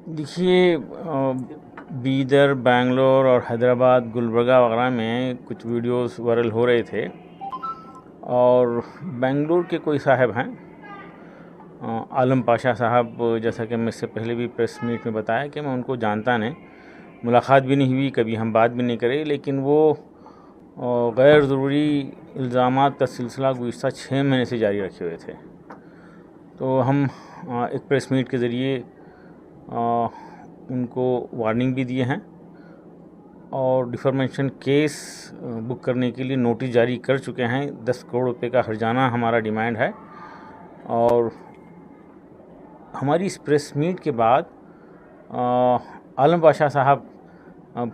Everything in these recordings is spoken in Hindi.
देखिए, बीदर, बेंगलोर और हैदराबाद, गुलबर्गा वगैरह में कुछ वीडियोस वायरल हो रहे थे। और बेंगलोर के कोई साहब हैं, आलम पाशा साहब, जैसा कि मैं इससे पहले भी प्रेस मीट में बताया कि मैं उनको जानता नहीं, मुलाकात भी नहीं हुई, कभी हम बात भी नहीं करे, लेकिन वो गैर ज़रूरी इल्ज़ामात का सिलसिला गुज़िश्ता 6 महीने से जारी रखे हुए थे। तो हम एक प्रेस मीट के ज़रिए उनको वार्निंग भी दिए हैं और डिफॉर्मेशन केस बुक करने के लिए नोटिस जारी कर चुके हैं। 10 करोड़ रुपए का हर्जाना हमारा डिमांड है। और हमारी इस प्रेस मीट के बाद आलम पाशा साहब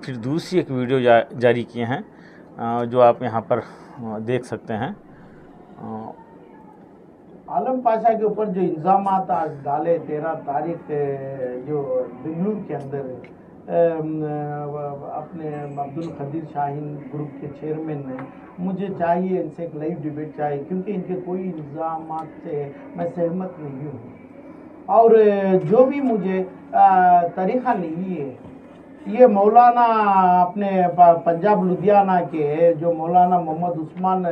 फिर दूसरी एक वीडियो जारी किए हैं, जो आप यहाँ पर देख सकते हैं। आलम पाशा के ऊपर जो इल्ज़ाम डाले 13 तारीख जो बेंगलुरु के अंदर अपने अब्दुल खदीर शाहीन ग्रुप के चेयरमैन ने, मुझे चाहिए इनसे एक लाइव डिबेट चाहिए, क्योंकि इनके कोई इल्ज़ाम से मैं सहमत नहीं हूँ। और जो भी मुझे तरीक़ा नहीं है, ये मौलाना अपने पंजाब लुधियाना के जो मौलाना मोहम्मद उस्मान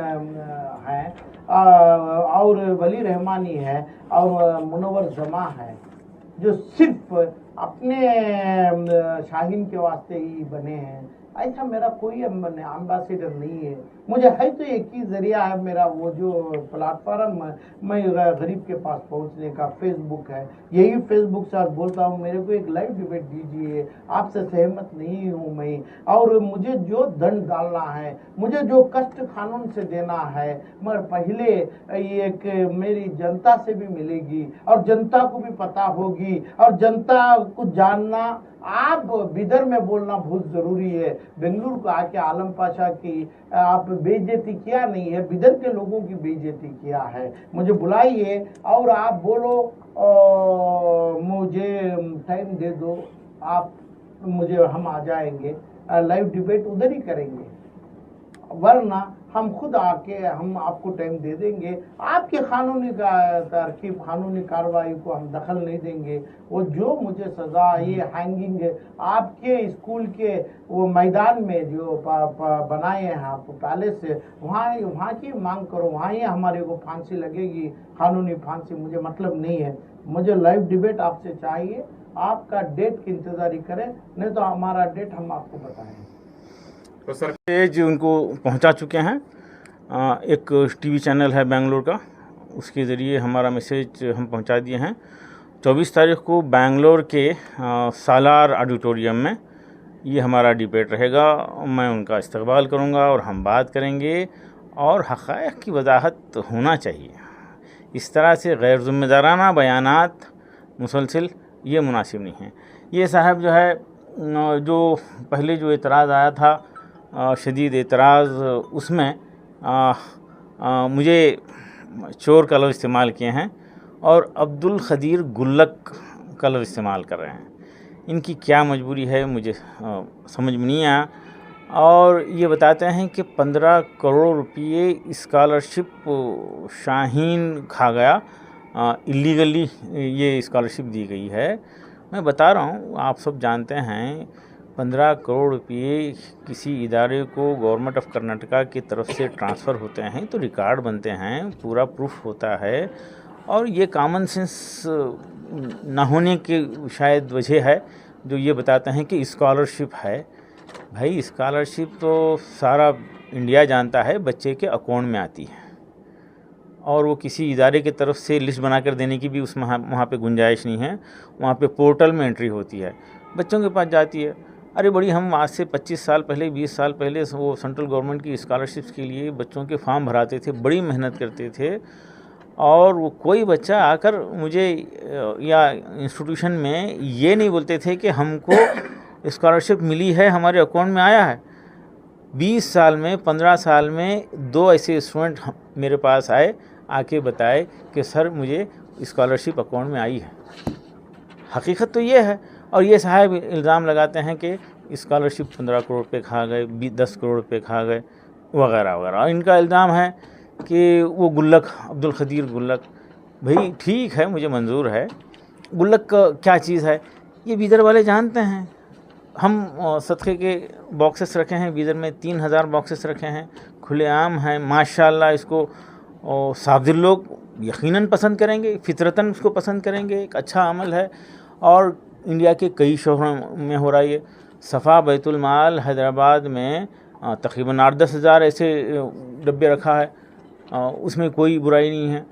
हैं और वली रहमानी है और मुनव्वर जमा है, जो सिर्फ अपने शाहीन के वास्ते ही बने हैं। ऐसा मेरा कोई एम्बेसडर नहीं है। मुझे है तो एक ही ज़रिया है मेरा, वो जो प्लेटफार्म मैं गरीब के पास पहुंचने का, फेसबुक है। यही फेसबुक से आज बोलता हूँ, मेरे को एक लाइव डिबेट दीजिए, आपसे सहमत नहीं हूँ मैं। और मुझे जो दंड डालना है, मुझे जो कष्ट कानून से देना है, मगर पहले एक मेरी जनता से भी मिलेगी और जनता को भी पता होगी और जनता को जानना। आप बिदर में बोलना बहुत ज़रूरी है। बेंगलुरु को आके आलम पाशा की आप बेइज्जती किया नहीं है, बिदर के लोगों की बेइज्जती किया है। मुझे बुलाइए और आप बोलो, मुझे टाइम दे दो, आप मुझे, हम आ जाएंगे, लाइव डिबेट उधर ही करेंगे, वरना हम खुद आके हम आपको टाइम दे देंगे। आपके कानूनी तरकीब, कानूनी कार्रवाई को हम दखल नहीं देंगे। वो जो मुझे सज़ा, ये हैंगिंग आपके स्कूल के वो मैदान में जो बनाए हैं आप पैलेस से, वहाँ की मांग करो, वहाँ ही हमारे को फांसी लगेगी, कानूनी फांसी। मुझे मतलब नहीं है, मुझे लाइव डिबेट आपसे चाहिए। आपका डेट की इंतज़ारी करें, नहीं तो हमारा डेट हम आपको बताएंगे। तो सर पेज उनको पहुंचा चुके हैं। एक टीवी चैनल है बेंगलोर का, उसके ज़रिए हमारा मैसेज हम पहुंचा दिए हैं। 24 तारीख को बेंगलोर के सालार ऑडिटोरियम में ये हमारा डिबेट रहेगा। मैं उनका इस्तकबाल करूंगा और हम बात करेंगे और हक़ाइक़ की वजाहत होना चाहिए। इस तरह से गैर ज़िम्मेदाराना बयानात मुसलसिल ये मुनासिब नहीं है। ये साहब जो है, जो पहले जो एतराज़ आया था, शदीद एतराज़, उसमें मुझे चोर का लफ्ज़ इस्तेमाल किए हैं और अब्दुल खदीर गुल्लक का लफ्ज़ इस्तेमाल कर रहे हैं। इनकी क्या मजबूरी है मुझे समझ में नहीं आया। और ये बताते हैं कि 15 करोड़ रुपये स्कॉलरशिप शाहीन खा गया, इलीगली ये स्कॉलरशिप दी गई है। मैं बता रहा हूँ, आप सब जानते हैं, 15 करोड़ रुपये किसी इदारे को गवर्नमेंट ऑफ कर्नाटका की तरफ से ट्रांसफ़र होते हैं तो रिकॉर्ड बनते हैं, पूरा प्रूफ होता है। और ये कॉमन सेंस ना होने की शायद वजह है जो ये बताते हैं कि स्कॉलरशिप है। भाई, स्कॉलरशिप तो सारा इंडिया जानता है बच्चे के अकाउंट में आती है, और वो किसी इदारे की तरफ से लिस्ट बनाकर देने की भी वहाँ पे गुंजाइश नहीं है। वहाँ पे पोर्टल में एंट्री होती है, बच्चों के पास जाती है। अरे बड़ी, हम आज से 25 साल पहले, 20 साल पहले वो सेंट्रल गवर्नमेंट की स्कॉलरशिप्स के लिए बच्चों के फॉर्म भराते थे, बड़ी मेहनत करते थे। और वो कोई बच्चा आकर मुझे या इंस्टीट्यूशन में ये नहीं बोलते थे कि हमको स्कॉलरशिप मिली है, हमारे अकाउंट में आया है। 20 साल में, 15 साल में 2 ऐसे स्टूडेंट मेरे पास आके बताए कि सर मुझे स्कॉलरशिप अकाउंट में आई है। हकीकत तो ये है। और ये साहब इल्ज़ाम लगाते हैं कि स्कॉलरशिप 15 करोड़ रुपये खा गए, 10 करोड़ रुपये खा गए, वगैरह वगैरह। इनका इल्ज़ाम है कि वो गुल्लक, अब्दुल खदीर गुल्लक। भाई ठीक है, मुझे मंजूर है। गुल्लक का क्या चीज़ है ये बीदर वाले जानते हैं। हम सदक़े के बॉक्सेस रखे हैं बीदर में, 3000 बॉक्सेस रखे हैं, खुलेआम हैं माशाल्लाह। इसको साबिर लोग यकीनन पसंद करेंगे, फितरतन उसको पसंद करेंगे। एक अच्छा अमल है और इंडिया के कई शहरों में हो रहा है ये। सफ़ा बैतुल माल हैदराबाद में तकरीबन 8-10 हज़ार ऐसे डब्बे रखा है, उसमें कोई बुराई नहीं है।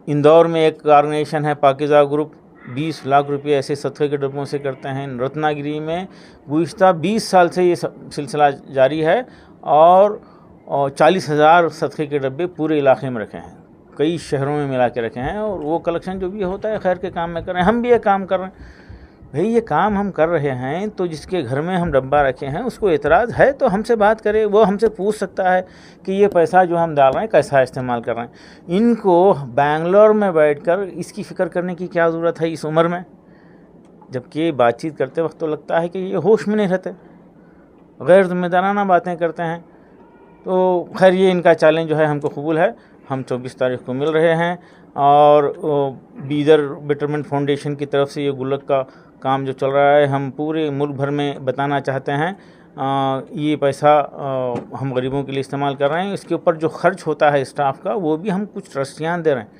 इंदौर में एक ऑर्गेनाइजेशन है पाकिज़ा ग्रुप, 20 लाख रुपए ऐसे सदक़े के डब्बों से करते हैं। रत्नागिरी में गुज़िश्ता 20 साल से ये सिलसिला जारी है और 40,000 सदक़े के डब्बे पूरे इलाके में रखे हैं, कई शहरों में मिला के रखे हैं। और वो कलेक्शन जो भी होता है खैर के काम में कर रहे हैं। हम भी ये काम कर रहे हैं भाई, ये काम हम कर रहे हैं तो जिसके घर में हम डब्बा रखे हैं उसको एतराज़ है तो हमसे बात करे, वो हमसे पूछ सकता है कि ये पैसा जो हम डाल रहे हैं कैसा इस्तेमाल कर रहे हैं। इनको बेंगलोर में बैठकर इसकी फ़िक्र करने की क्या ज़रूरत है इस उम्र में, जबकि बातचीत करते वक्त तो लगता है कि ये होश में नहीं रहते, गैर ज़िम्मेदाराना बातें करते हैं। तो खैर ये इनका चैलेंज जो है हमको कबूल है। हम 24 तारीख को मिल रहे हैं और बीदर बेटरमेंट फाउंडेशन की तरफ से ये गुल्लक का काम जो चल रहा है हम पूरे मुल्क भर में बताना चाहते हैं। ये पैसा हम गरीबों के लिए इस्तेमाल कर रहे हैं। इसके ऊपर जो खर्च होता है स्टाफ का वो भी हम कुछ ट्रस्टियान दे रहे हैं,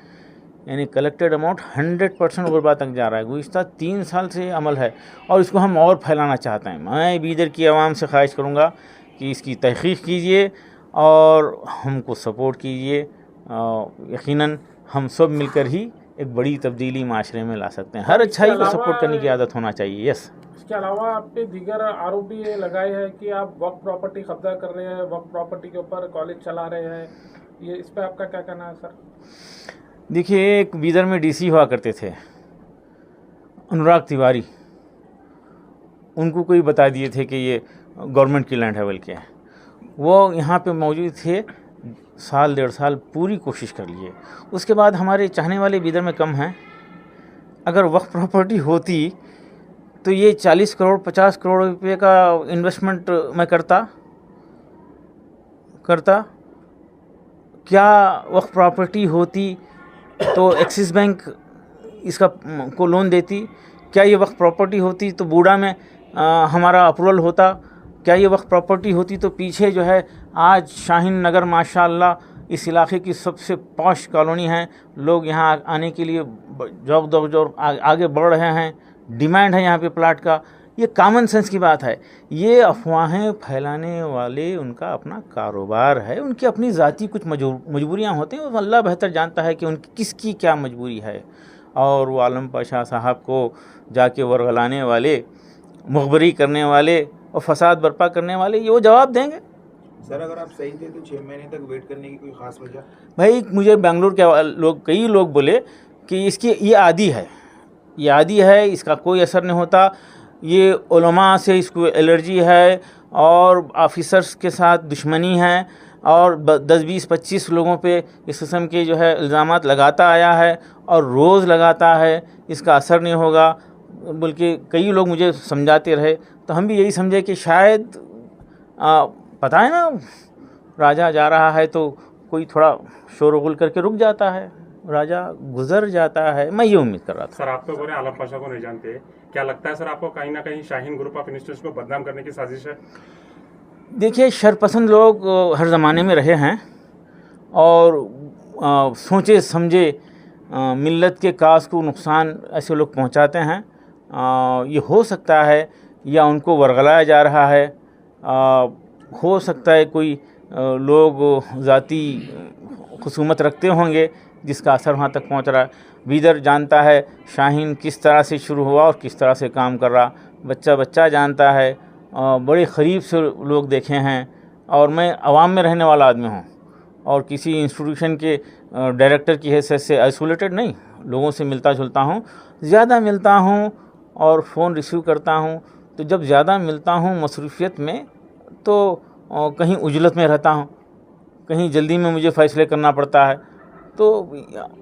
यानी कलेक्टेड अमाउंट 100% गुरबा तक जा रहा है। गुज़िश्ता 3 साल से अमल है और इसको हम और फैलाना चाहते हैं। मैं बीदर की आवाम से ख्वाहिश करूँगा कि इसकी तहक़ीक़ कीजिए और हमको सपोर्ट कीजिए। यकीनन हम सब मिलकर ही एक बड़ी तब्दीली माशरे में ला सकते हैं। हर अच्छाई को सपोर्ट करने की आदत होना चाहिए। यस, इसके अलावा आप पे दीगर आरोप भी ये लगाए हैं कि आप वक्फ प्रॉपर्टी कब्जा कर रहे हैं, वक्फ प्रॉपर्टी के ऊपर कॉलेज चला रहे हैं, ये इस पे आपका क्या कहना है सर? देखिए, एक बीदर में डीसी हुआ करते थे अनुराग तिवारी, उनको कोई बता दिए थे कि ये गवर्नमेंट की लैंड है, बल्कि वो यहाँ पे मौजूद थे, 1.5 साल पूरी कोशिश कर लिए। उसके बाद हमारे चाहने वाले बीदर में कम हैं। अगर वक्फ प्रॉपर्टी होती तो ये 40 करोड़ 50 करोड़ रुपए का इन्वेस्टमेंट मैं करता। क्या वक्फ प्रॉपर्टी होती तो एक्सिस बैंक इसका को लोन देती? क्या ये वक्फ प्रॉपर्टी होती तो बूढ़ा में हमारा अप्रूवल होता? क्या ये वक्त प्रॉपर्टी होती तो पीछे जो है आज शाहीन नगर माशाल्लाह इस इलाके की सबसे पॉश कॉलोनी है, लोग यहाँ आने के लिए जॉब आगे बढ़ रहे हैं, डिमांड है यहाँ पे प्लाट का। ये कॉमन सेंस की बात है। ये अफवाहें फैलाने वाले उनका अपना कारोबार है, उनकी अपनी ज़ाती कुछ मजबूरियाँ होती हैं, अल्लाह बेहतर जानता है कि उनकी किसकी क्या मजबूरी है। और वो आलम पाशा साहब को जाके वरगलाने वाले, मुखबरी करने वाले और फसाद बर्पा करने वाले ये वो जवाब देंगे। सर, अगर आप सही थे तो 6 महीने तक वेट करने की कोई ख़ास वजह? भाई, मुझे बेंगलुरु के कई लोग बोले कि इसकी ये आदी है, इसका कोई असर नहीं होता, ये उलमा से इसको एलर्जी है और ऑफिसर्स के साथ दुश्मनी है और 10-20-25 लोगों पे इस किस्म के जो है इल्ज़ामात लगाता आया है और रोज़ लगाता है, इसका असर नहीं होगा। बल्कि कई लोग मुझे समझाते रहे तो हम भी यही समझे कि शायद पता है ना, राजा जा रहा है तो कोई थोड़ा शोरगुल करके रुक जाता है, राजा गुजर जाता है। मैं ये उम्मीद कर रहा था। सर, आप तो बोले आलम पाशा को नहीं जानते, क्या लगता है सर आपको कहीं ना कहीं शाहीन ग्रुप ऑफ इंस्टीट्यूशन को बदनाम करने की साजिश है? देखिए, शरपसंद लोग हर ज़माने में रहे हैं और सोचे समझे मिल्लत के काज को नुकसान ऐसे लोग पहुंचाते हैं। ये हो सकता है या उनको वरगलाया जा रहा है, हो सकता है कोई लोग ज़ाती खुसूमत रखते होंगे जिसका असर वहाँ तक पहुँच रहा है। बीदर जानता है शाहीन किस तरह से शुरू हुआ और किस तरह से काम कर रहा, बच्चा जानता है, बड़े क़रीब से लोग देखे हैं। और मैं आवाम में रहने वाला आदमी हूँ और किसी इंस्टीट्यूशन के डायरेक्टर की हैसियत से आइसोलेटेड नहीं, लोगों से मिलता जुलता हूँ, ज़्यादा मिलता हूँ और फ़ोन रिसीव करता हूँ। तो जब ज़्यादा मिलता हूँ मसरूफ़ियत में तो कहीं उजलत में रहता हूँ, कहीं जल्दी में मुझे फ़ैसले करना पड़ता है। तो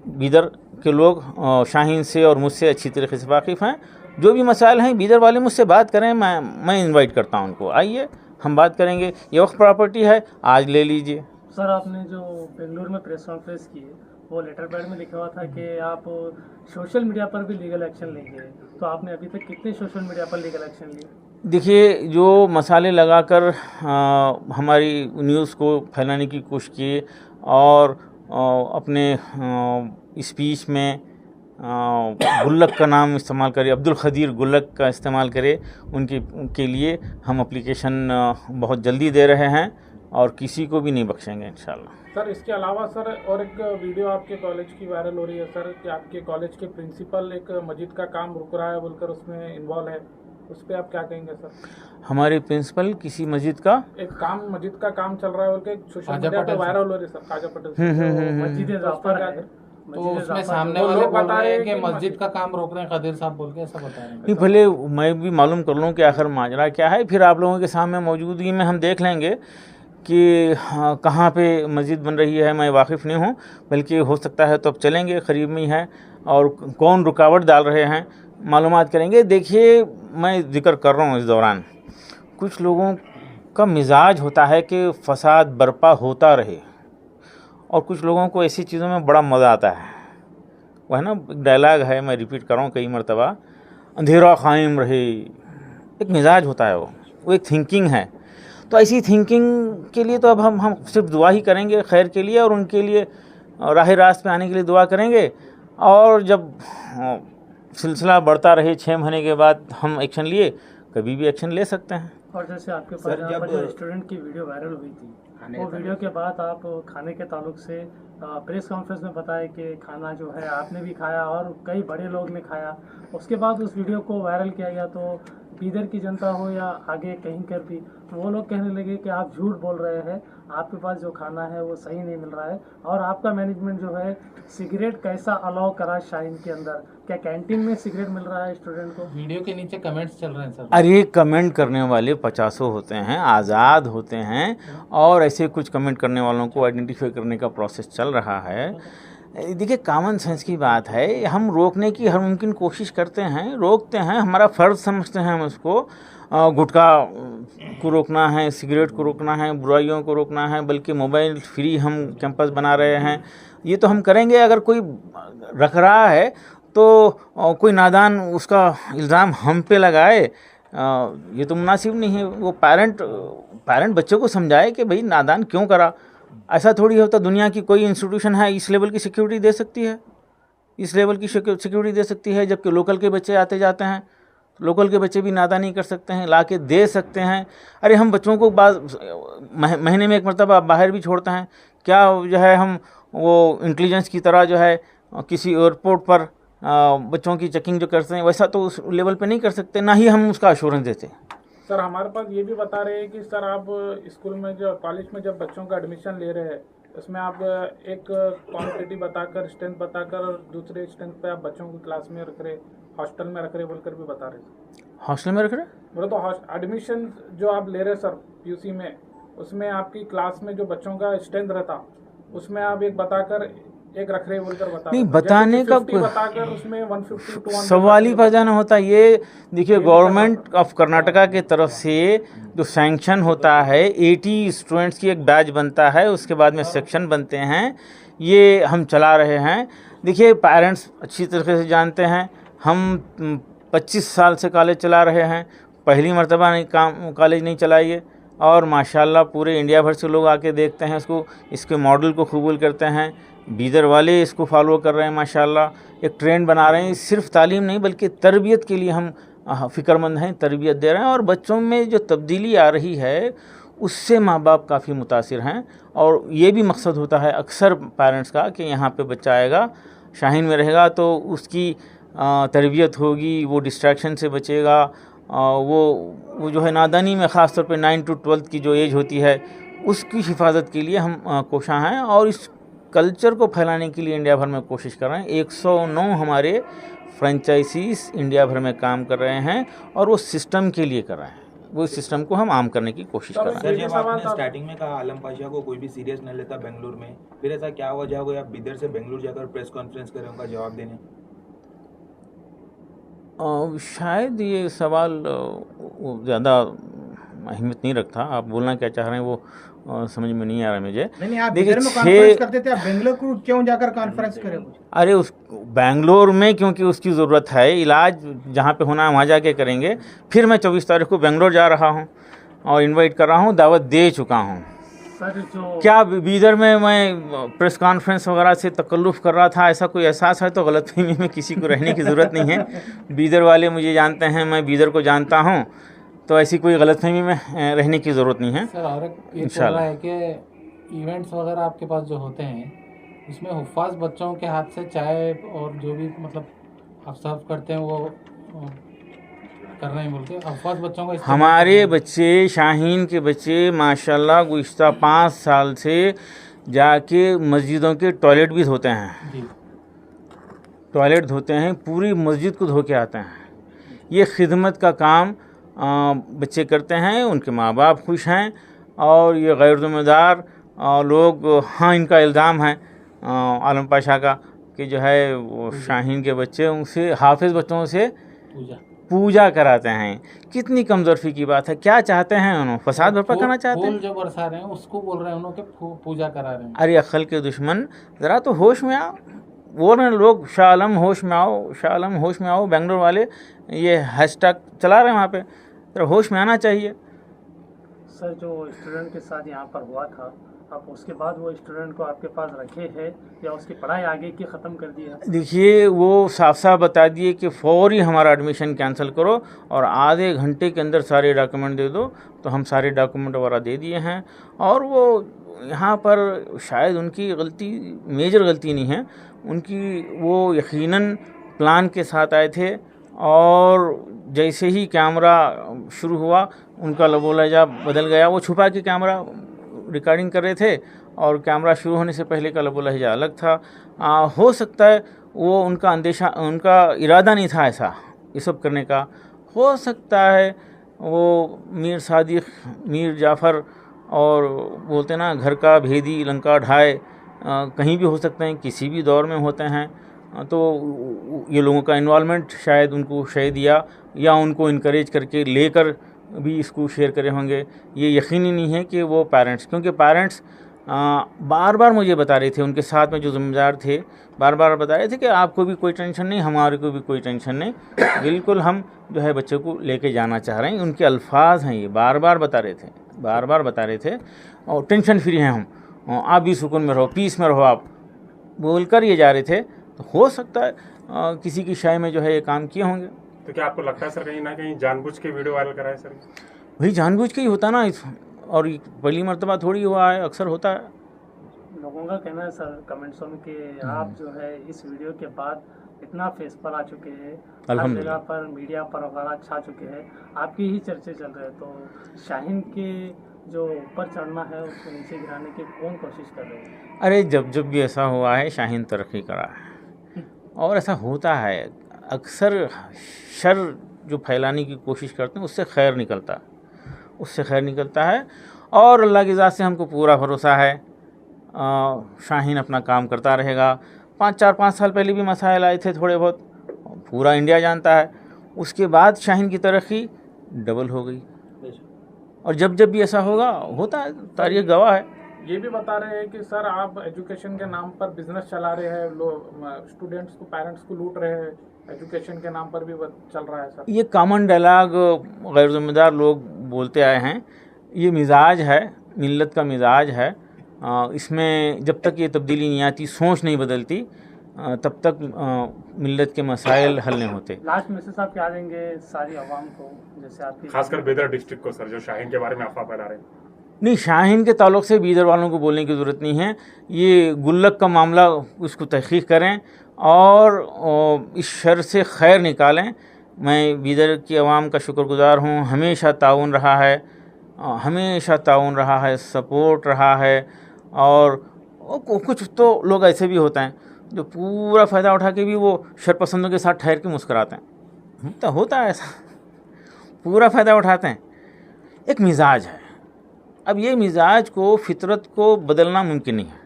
बीदर के लोग शाहीन से और मुझसे अच्छी तरीके से वाकिफ़ हैं। जो भी मसाइल हैं बीदर वाले मुझसे बात करें, मैं इनवाइट करता हूं उनको, आइए हम बात करेंगे। ये वक्त प्रॉपर्टी है, आज ले लीजिए। सर, आपने जो बेंगलुरु में प्रेस कॉन्फ्रेंस की है वो लेटर पैड में लिखा हुआ था कि आप सोशल मीडिया पर भी लीगल एक्शन लेंगे, तो आपने अभी तक कितने सोशल मीडिया पर लीगल एक्शन लिए? देखिए, जो मसाले लगाकर हमारी न्यूज़ को फैलाने की कोशिश की और अपने स्पीच में गुल्लक का नाम इस्तेमाल करे, अब्दुल खदीर गुल्लक का इस्तेमाल करे, उनके लिए हम एप्लीकेशन बहुत जल्दी दे रहे हैं और किसी को भी नहीं बख्शेंगे इंशाल्लाह। सर इसके अलावा सर और एक वीडियो आपके कॉलेज की वायरल हो रही है सर कि आपके कॉलेज के प्रिंसिपल एक मस्जिद का काम रुक रहा है बोलकर उसमें इन्वॉल्व है, उस पर आप क्या कहेंगे सर? हमारे प्रिंसिपल किसी मस्जिद का मस्जिद का काम चल रहा है बोल के सोशल मीडिया पे वायरल हो रही है सर, खाजा पटेल मस्जिद जाफर है, तो उसमें सामने वाले बोल रहे हैं कि मस्जिद का काम रोक रहे हैं खदीर साहब बोल के, ऐसा बता रहे हैं। नहीं, पहले मैं भी मालूम कर लूँ कि आखिर माजरा क्या है, फिर आप लोगों के सामने मौजूदगी में हम देख लेंगे कि कहाँ पे मस्जिद बन रही है। मैं वाकिफ़ नहीं हूँ, बल्कि हो सकता है तो अब चलेंगे, करीब में ही है, और कौन रुकावट डाल रहे हैं मालूमात करेंगे। देखिए, मैं जिक्र कर रहा हूँ इस दौरान, कुछ लोगों का मिजाज होता है कि फसाद बर्पा होता रहे, और कुछ लोगों को ऐसी चीज़ों में बड़ा मज़ा आता है। वह है ना, एक डायलॉग है, मैं रिपीट कर रहा हूँ कई मरतबा, अंधेरा कायम रहे, एक मिजाज होता है, वो एक थिंकिंग है। तो ऐसी थिंकिंग के लिए तो अब हम सिर्फ दुआ ही करेंगे खैर के लिए, और उनके लिए राह रास्त पे आने के लिए दुआ करेंगे। और जब सिलसिला बढ़ता रहे, 6 महीने के बाद हम एक्शन लिए, कभी भी एक्शन ले सकते हैं। और जैसे आपके पास जो रेस्टोरेंट की वीडियो वायरल हुई थी, वो वीडियो के बाद आप खाने के ताल्लुक से प्रेस कॉन्फ्रेंस में बताया कि खाना जो है आपने भी खाया और कई बड़े लोग ने खाया। उसके बाद उस वीडियो को वायरल किया गया, तो बीदर की जनता हो या आगे कहीं कर भी, तो वो लोग कहने लगे कि आप झूठ बोल रहे हैं, आपके पास जो खाना है वो सही नहीं मिल रहा है, और आपका मैनेजमेंट जो है सिगरेट कैसा अलाउ करा शाहीन के अंदर, क्या कैंटीन में सिगरेट मिल रहा है स्टूडेंट को? वीडियो के नीचे कमेंट्स चल रहे हैं सर। अरे कमेंट करने वाले 50 होते हैं, आज़ाद होते हैं, और ऐसे कुछ कमेंट करने वालों को आइडेंटिफाई करने का प्रोसेस चल रहा है। देखिए, कॉमन सेंस की बात है, हम रोकने की हर मुमकिन कोशिश करते हैं, रोकते हैं, हमारा फ़र्ज़ समझते हैं हम उसको। गुटखा को रोकना है, सिगरेट को रोकना है, बुराइयों को रोकना है, बल्कि मोबाइल फ्री हम कैंपस बना रहे हैं, ये तो हम करेंगे। अगर कोई रख रहा है तो कोई नादान उसका इल्ज़ाम हम पे लगाए, ये तो मुनासिब नहीं है। वो पेरेंट बच्चों को समझाए कि भाई नादान क्यों करा। ऐसा थोड़ी होता दुनिया की कोई इंस्टीट्यूशन है इस लेवल की सिक्योरिटी दे सकती है, इस लेवल की सिक्योरिटी दे सकती है, जबकि लोकल के बच्चे आते जाते हैं, लोकल के बच्चे भी नादानी कर सकते हैं, ला के दे सकते हैं। अरे हम बच्चों को महीने में एक मरतबा बाहर भी छोड़ते हैं, क्या जो है हम वो इंटेलिजेंस की तरह जो है किसी एयरपोर्ट पर बच्चों की चेकिंग जो करते हैं, वैसा तो उस लेवल पे नहीं कर सकते, ना ही हम उसका अश्योरेंस देते। सर हमारे पास ये भी बता रहे हैं कि सर आप स्कूल में जो कॉलेज में जब बच्चों का एडमिशन ले रहे हैं, उसमें आप एक क्वांटिटी बताकर, स्ट्रेंथ बताकर, और दूसरे स्ट्रेंथ पे आप बच्चों को क्लास में रख रहे, हॉस्टल में रख रहे बोलकर भी बता रहे। हॉस्टल में रख रहे बोले तो एडमिशन जो आप ले रहे सर पीयूसी में, उसमें आपकी क्लास में जो बच्चों का स्ट्रेंथ रहता, उसमें आप एक बताकर एक रख रहे बोलकर बता नहीं, बताने का बताकर उसमें 150 200 सवाल ही पैदा नहीं होता। ये देखिए, गवर्नमेंट ऑफ कर्नाटका की तरफ से जो सैंक्शन होता है, 80 स्टूडेंट्स की एक बैच बनता है, उसके बाद में सेक्शन बनते हैं, ये हम चला रहे हैं। देखिए, पेरेंट्स अच्छी तरीके से जानते हैं, हम 25 साल से कॉलेज चला रहे हैं, पहली मर्तबा नहीं कॉलेज नहीं चलाइए, और माशाल्लाह पूरे इंडिया भर से लोग आके देखते हैं इसको, इसके मॉडल को कबूल करते हैं। बीदर वाले इसको फॉलो कर रहे हैं माशाल्लाह, एक ट्रेंड बना रहे हैं। सिर्फ तालीम नहीं बल्कि तरबियत के लिए हम फ़िक्रमंद हैं, तरबियत दे रहे हैं, और बच्चों में जो तब्दीली आ रही है उससे माँ बाप काफ़ी मुतासिर हैं। और ये भी मकसद होता है अक्सर पेरेंट्स का कि यहाँ पे बच्चा आएगा, शाहीन में रहेगा तो उसकी तरबियत होगी, वो डिस्ट्रैक्शन से बचेगा, वो जो है नादानी में ख़ास तौर पे 9 to 12 की जो एज होती है उसकी हिफाजत के लिए हम कोशा हैं, और इस कल्चर को फैलाने के लिए इंडिया भर में कोशिश कर रहे हैं। 109 हमारे फ्रेंचाइजीज इंडिया भर में काम कर रहे हैं, और वो सिस्टम के लिए कर रहे हैं, वो सिस्टम को हम आम करने की कोशिश कर रहे हैं। सर, जब आपने स्टार्टिंग में कहा आलम पाशा को कोई भी सीरियस नहीं लेता बेंगलुरु में, फिर ऐसा क्या वजह हो गया आप बिदर से बेंगलुरु जाकर प्रेस कॉन्फ्रेंस करें उनका जवाब देने? शायद ये सवाल ज़्यादा अहमियत नहीं रखता। आप बोलना क्या चाह रहे हैं वो समझ में नहीं आ रहा मुझे। नहीं, आप देखिए, बिदर में कॉन्फ्रेंस करते थे, आप बेंगलोर को क्यों जाकर कॉन्फ्रेंस करें? अरे उस बेंगलोर में क्योंकि उसकी ज़रूरत है, इलाज जहाँ पे होना है वहाँ जाके करेंगे। फिर मैं 24 तारीख को बेंगलोर जा रहा हूँ और इनवाइट कर रहा हूँ, दावत दे चुका हूँ। सर जो क्या बीदर में मैं प्रेस कॉन्फ्रेंस वगैरह से तकल्लुफ़ कर रहा था, ऐसा कोई एहसास है तो गलतफहमी में किसी को रहने की ज़रूरत नहीं है। बीदर वाले मुझे जानते हैं, मैं बीदर को जानता हूँ, तो ऐसी कोई गलतफहमी में रहने की ज़रूरत नहीं है। सर और एक ये बोल रहा है कि इवेंट्स वगैरह आपके पास जो होते हैं उसमें हुफ्फाज बच्चों के हाथ से चाय और जो भी मतलब आप सर्व करते हैं वो कर रहे हैं बोल के हुफ्फाज बच्चों को हमारे बच्चे, शाहीन के बच्चे माशाल्लाह गुज़िश्ता 5 साल से जाके मस्जिदों के टॉयलेट भी धोते हैं। जी टॉयलेट धोते हैं, पूरी मस्जिद को धो के आते हैं। ये खिदमत का काम बच्चे करते हैं, उनके माँ बाप खुश हैं और ये गैर ज़िम्मेदार लोग। हाँ, इनका इल्ज़ाम है आलम पाशा का कि जो है वो शाहीन के बच्चे उनसे हाफिज़ बच्चों से पूजा कराते हैं। कितनी कमज़ोरी की बात है। क्या चाहते हैं उन्होंने? फसाद बर्पा करना चाहते हैं। फूल जो बरसा रहे हैं उसको बोल रहे हैं उन्होंने पूजा करा रहे हैं। अरे अक्ल के दुश्मन, ज़रा तो होश में आओ। बोल रहे हैं लोग शाह आलम होश में आओ, शाह आलम होश में आओ। बेंगलोर वाले ये हैशटैग चला रहे हैं वहाँ पे, तो होश में आना चाहिए। सर जो स्टूडेंट के साथ यहाँ पर हुआ था, आप उसके बाद वो स्टूडेंट को आपके पास रखे हैं या उसकी पढ़ाई आगे की ख़त्म कर दी है? देखिए, वो साफ साफ बता दिए कि फ़ौरी हमारा एडमिशन कैंसिल करो और आधे घंटे के अंदर सारे डॉक्यूमेंट दे दो। तो हम सारे डॉक्यूमेंट वगैरह दे दिए हैं। और वो यहाँ पर शायद उनकी गलती, मेजर गलती नहीं है उनकी, वो यकीनन प्लान के साथ आए थे और जैसे ही कैमरा शुरू हुआ उनका लबो लहजा बदल गया। वो छुपा के कैमरा रिकॉर्डिंग कर रहे थे और कैमरा शुरू होने से पहले का लबो लहजा अलग था। हो सकता है वो उनका अंदेशा, उनका इरादा नहीं था ऐसा ये सब करने का। हो सकता है वो मीर सादिक, मीर जाफ़र और बोलते ना घर का भेदी लंका ढाए, कहीं भी हो सकते हैं, किसी भी दौर में होते हैं। तो ये लोगों का इन्वॉल्वमेंट शायद उनको शय दिया या उनको इनकरेज करके लेकर भी इसको शेयर करे होंगे। ये यकीनी नहीं है कि वो पेरेंट्स, क्योंकि पेरेंट्स बार बार मुझे बता रहे थे, उनके साथ में जो ज़िम्मेदार थे बार बार बता रहे थे कि आपको भी कोई टेंशन नहीं, हमारे को भी कोई टेंशन नहीं, बिल्कुल हम जो है बच्चे को लेके जाना चाह रहे हैं। उनके अल्फाज हैं ये, बार बार बता रहे थे और टेंशन फ्री हैं हम, आप भी सुकून में रहो, पीस में रहो, आप बोलकर ये जा रहे थे। तो हो सकता है किसी की शाय में जो है ये काम किए होंगे। तो क्या आपको लगता है सर कहीं ना कहीं जानबूझ के वीडियो वायरल करा है सर? वही जानबूझ के ही होता ना, और पहली मर्तबा थोड़ी हुआ है, अक्सर होता है। लोगों का कहना है सर कमेंट्सों में कि आप जो है इस वीडियो के बाद इतना फेस पर आ चुके हैं, हर जगह पर मीडिया पर वगैरह छा चुके हैं, आपकी ही चर्चे चल रहे हैं। तो शाहीन के जो ऊपर चढ़ना है उसको नीचे गिराने की कौन कोशिश कर रहे हैं? अरे जब भी ऐसा हुआ है शाहीन तरक्की करा है और ऐसा होता है अक्सर। शर जो फैलाने की कोशिश करते हैं उससे खैर निकलता है और अल्लाह की ज़ात से हमको पूरा भरोसा है शाहीन अपना काम करता रहेगा। 4-5 साल पहले भी मसाइल आए थे थोड़े बहुत, पूरा इंडिया जानता है। उसके बाद शाहीन की तरक्की डबल हो गई और जब भी ऐसा होगा होता है, तारीख गवाह है। ये भी बता रहे हैं कि सर आप एजुकेशन के नाम पर बिजनेस चला रहे हैं, लोग स्टूडेंट्स को, पेरेंट्स को लूट रहे हैं, एजुकेशन के नाम पर भी चल रहा है सर। ये कॉमन डायलॉग गैर जिम्मेदार लोग बोलते आए हैं। ये मिजाज है, मिल्लत का मिजाज है। इसमें जब तक ये तब्दीली नहीं आती, सोच नहीं बदलती, तब तक मिल्लत के मसाइल हल नहीं होते। लास्ट मैसेज आप क्या देंगे सारी आवाम को, जैसे आपकी खासकर बीदर डिस्ट्रिक्ट को सर, जो शाहीन के बारे में अफवाह फैला रहे हैं? नहीं, शाहीन के ताल्लुक़ से बीदर वालों को बोलने की ज़रूरत नहीं है। ये गुल्लक का मामला, उसको तहक़ीक़ करें और इस शर से खैर निकालें। मैं बीदर की आवाम का शुक्रगुज़ार हूँ, हमेशा ताउन रहा है, सपोर्ट रहा है। और कुछ तो लोग ऐसे भी होते हैं जो पूरा फ़ायदा उठा के भी वो शरपसंदों के साथ ठहर के मुस्कुराते हैं। तो होता है ऐसा, पूरा फ़ायदा उठाते हैं। एक मिजाज है, अब ये मिजाज को, फितरत को बदलना मुमकिन नहीं है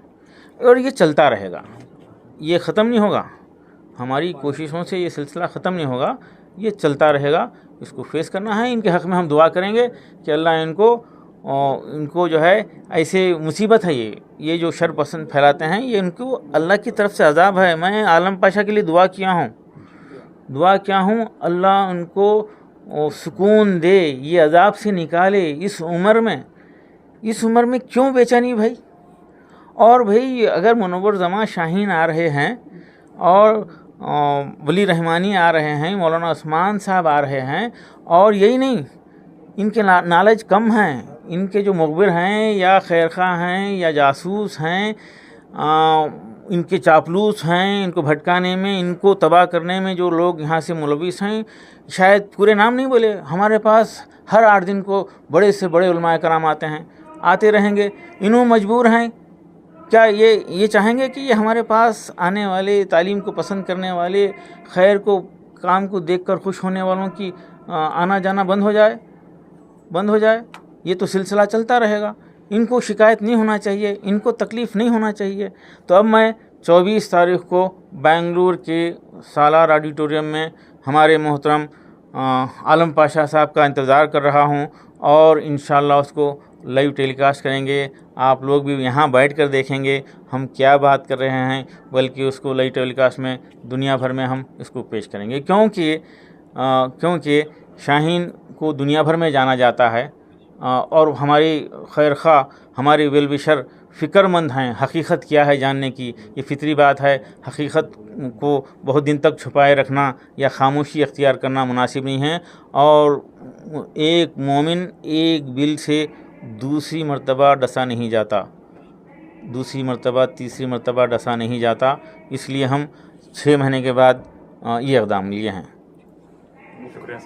और ये चलता रहेगा, ये ख़त्म नहीं होगा। हमारी कोशिशों से ये सिलसिला ख़त्म नहीं होगा, ये चलता रहेगा इसको फेस करना है। इनके हक़ में हम दुआ करेंगे कि अल्लाह इनको जो है ऐसे मुसीबत है ये जो शर पसंद फैलाते हैं, ये इनको अल्लाह की तरफ से अज़ाब है। मैं आलम पाशा के लिए दुआ किया हूँ अल्लाह उनको सुकून दे, ये अज़ाब से निकाले। इस उम्र में क्यों बेचैनी भाई? और भाई अगर मुनव्वर जमां शाहीन आ रहे हैं और वली रहमानी आ रहे हैं, मौलाना उस्मान साहब आ रहे हैं, और यही नहीं, इनके नॉलेज कम हैं, इनके जो मुखबिर हैं या खैरखा हैं या जासूस हैं, इनके चापलूस हैं, इनको भटकाने में, इनको तबाह करने में जो लोग यहाँ से मुलविस हैं, शायद पूरे नाम नहीं बोले, हमारे पास हर 8 दिन को बड़े से बड़े उलमाए कराम आते रहेंगे। इन्हों मजबूर हैं क्या ये चाहेंगे कि ये हमारे पास आने वाले, तालीम को पसंद करने वाले, खैर को, काम को देखकर खुश होने वालों की आना जाना बंद हो जाए? ये तो सिलसिला चलता रहेगा। इनको शिकायत नहीं होना चाहिए, इनको तकलीफ़ नहीं होना चाहिए। तो अब मैं 24 तारीख़ को बेंगलुरु के सालार ऑडिटोरियम में हमारे मोहतरम आलम पाशा साहब का इंतज़ार कर रहा हूँ, और इंशाअल्लाह उसको लाइव टेलीकास्ट करेंगे। आप लोग भी यहाँ बैठकर देखेंगे हम क्या बात कर रहे हैं, बल्कि उसको लाइव टेलीकास्ट में दुनिया भर में हम इसको पेश करेंगे, क्योंकि शाहीन को दुनिया भर में जाना जाता है, और हमारी खैरखा, हमारी वेलविशर फ़िक्रमंद हैं हकीकत क्या है जानने की। ये फितरी बात है, हकीकत को बहुत दिन तक छुपाए रखना या खामोशी अख्तियार करना मुनासिब नहीं है। और एक मोमिन एक बिल से दूसरी मर्तबा डसा नहीं जाता, दूसरी मर्तबा तीसरी मर्तबा डसा नहीं जाता। इसलिए हम 6 महीने के बाद ये इक़दाम लिए हैं। शुक्रिया।